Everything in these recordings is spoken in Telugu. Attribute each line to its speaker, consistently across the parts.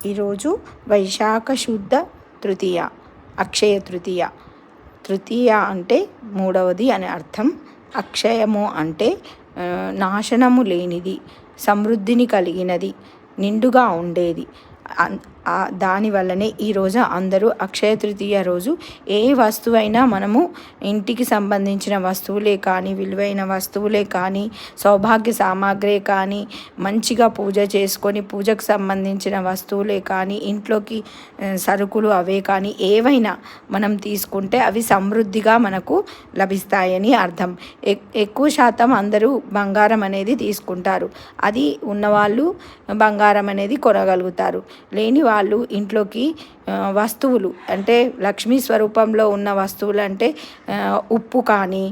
Speaker 1: ఈరోజు వైశాఖ శుద్ధ తృతీయ, అక్షయ తృతీయ. తృతీయ అంటే మూడవది అని అర్థం. అక్షయము అంటే నాశనము లేనిది, సమృద్ధిని కలిగినది, నిండుగా ఉండేది. దానివల్లనే ఈరోజు అందరూ అక్షయ తృతీయ రోజు ఏ వస్తువైనా మనము ఇంటికి సంబంధించిన వస్తువులే కానీ, విలువైన వస్తువులే కానీ, సౌభాగ్య సామాగ్రే కానీ, మంచిగా పూజ చేసుకొని పూజకు సంబంధించిన వస్తువులే కానీ, ఇంట్లోకి సరుకులు అవే కానీ ఏవైనా మనం తీసుకుంటే అవి సమృద్ధిగా మనకు లభిస్తాయని అర్థం. ఎక్కువ శాతం అందరూ బంగారం అనేది తీసుకుంటారు. అది ఉన్నవాళ్ళు బంగారం అనేది కొనగలుగుతారు. లేని వాళ్ళు ఇంట్లోకి వస్తువులు అంటే లక్ష్మీ స్వరూపంలో ఉన్న వస్తువులు అంటే ఉప్పు కానీ,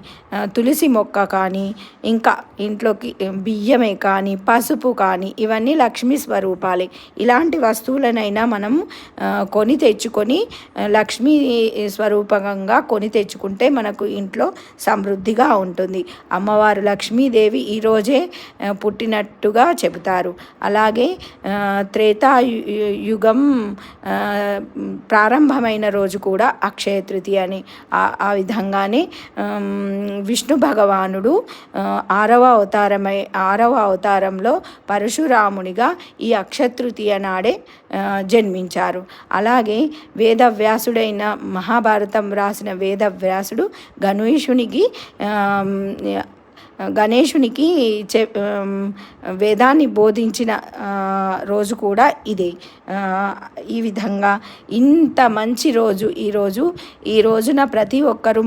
Speaker 1: తులసి మొక్క కానీ, ఇంకా ఇంట్లోకి బియ్యమే కానీ, పసుపు కానీ, ఇవన్నీ లక్ష్మీ స్వరూపాలే. ఇలాంటి వస్తువులనైనా మనము కొని తెచ్చుకొని లక్ష్మీ స్వరూపంగా కొని తెచ్చుకుంటే మనకు ఇంట్లో సమృద్ధిగా ఉంటుంది. అమ్మవారు లక్ష్మీదేవి ఈరోజే పుట్టినట్టుగా చెబుతారు. అలాగే త్రేతాయుగం ప్రారంభమైన రోజు కూడా అక్షయ తృతీయ అని. ఆ విధంగానే విష్ణు భగవానుడు ఆరవ అవతారంలో పరశురామునిగా ఈ అక్షయ తృతీయ నాడే జన్మించారు. అలాగే వేదవ్యాసుడైన మహాభారతం రాసిన వేదవ్యాసుడు గణేశునికి వేదాన్ని బోధించిన రోజు కూడా ఇదే. ఈ విధంగా ఇంత మంచి రోజు ఈ రోజున ప్రతి ఒక్కరూ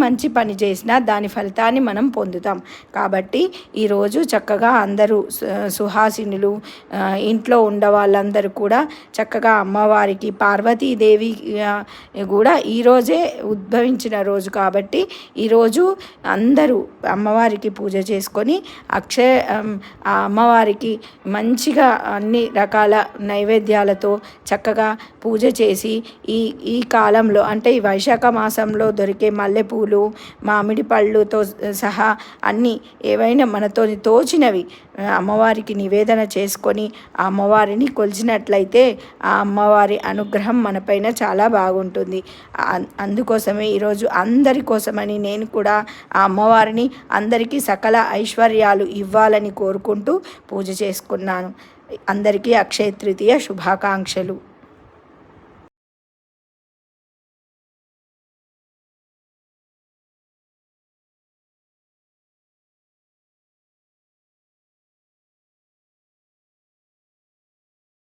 Speaker 1: మంచి పని చేసినా దాని ఫలితాన్ని మనం పొందుతాం. కాబట్టి ఈరోజు చక్కగా అందరూ సుహాసినులు, ఇంట్లో ఉండ వాళ్ళందరూ కూడా చక్కగా అమ్మవారికి, పార్వతీదేవి కూడా ఈరోజే ఉద్భవించిన రోజు కాబట్టి ఈరోజు అందరూ అమ్మవారికి పూజ చేసుకొని ఆ అమ్మవారికి మంచిగా అన్ని రకాల నైవేద్యాలతో చక్కగా పూజ చేసి ఈ కాలంలో అంటే ఈ వైశాఖ మాసంలో దొరికే మల్లెపూలు, మామిడి పళ్ళుతో సహా అన్నీ ఏవైనా మనతో తోచినవి అమ్మవారికి నివేదన చేసుకొని ఆ అమ్మవారిని కొలిచినట్లయితే ఆ అమ్మవారి అనుగ్రహం మనపైన చాలా బాగుంటుంది. అందుకోసమే ఈరోజు అందరి కోసమని నేను కూడా ఆ అమ్మవారిని అందరికీ సకల ఐశ్వర్యాలు ఇవ్వాలని కోరుకుంటూ పూజ చేసుకున్నాను. అందరికీ అక్షయ తృతీయ శుభాకాంక్షలు.